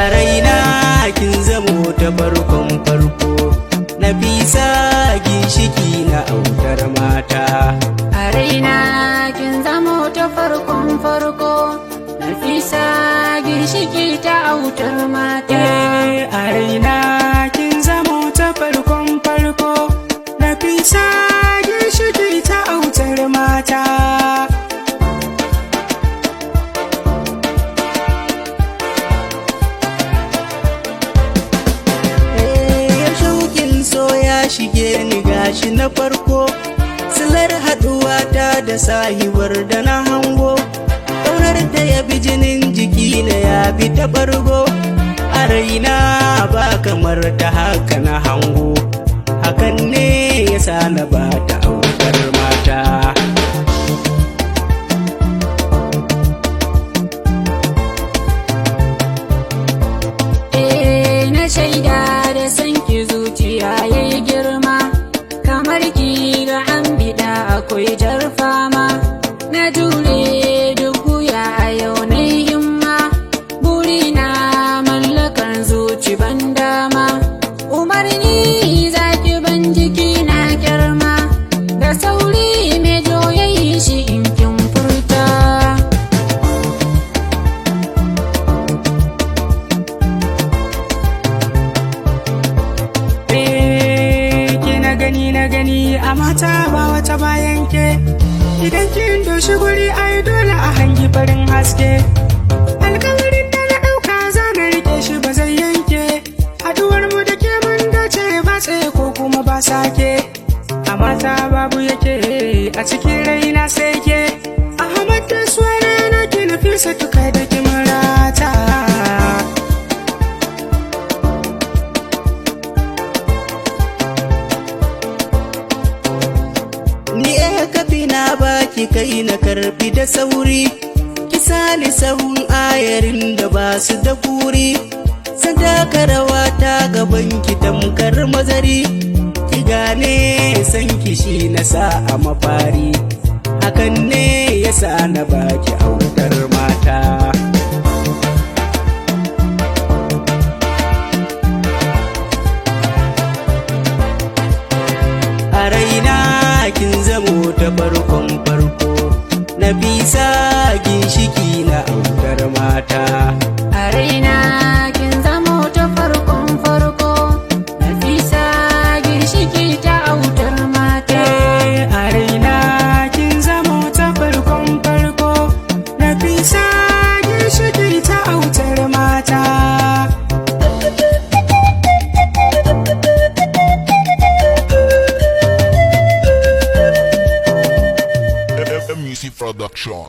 A raina kin zamo ta farkon farko, Nafisa ginshiki na autar mata. A raina kin zamo ta farkon farko, Nafisa ginshiki ta autar mata. A raina kin zamo ta farkon farko, Nafisa ginshiki ta autar mata. Shige ni gashi na farko, silar haɗuwa ta da sahiwar da na hango, ƙaunar da ya bi jinin jiki na ya bi ta ɓargo. A raina ba kamar ta haka na hango, hakan ne ya sa na ba ta autar mata. Na shaida da sanki zuciya yayi girma, kamar ki ga an bida akwai jar fama. Na jure duk wuya a yau na himma, burina mallakar zuci ban dama. Umarni zaki ban jiki na kyarma, da sauri mai joyayi shi in kin furta. Na gani a mata ba wata bayan ke, idan kin doshi guri ai dole a hangi farin haske. Alkawarin da na ɗauka za na rike shi ba zai yanke, haduwar mu da ke mun dace ba tsaye ko kuma ba sake. A mata babu yake a cikin raina sai ke, Ahmad da suwara na ki Nafeesat kai da ki marata. Na baki kai na karfi da sauri, kisani sahun ayarin da ba su da kuri. Sadaka rawa ta gaban ki tamkar mazari, ki gane san kishi na sa a mafari, hakan ne ya sa na baki autar mata. A raina kin zamo ta farkon farko, Nafisa ginshiki na autar mata. A raina kin zamo ta farkon farko, Nafisa ginshiki ta autar mata. A raina kin zamo ta farkon farko, Nafisa ginshiki ta autar mata. Music production.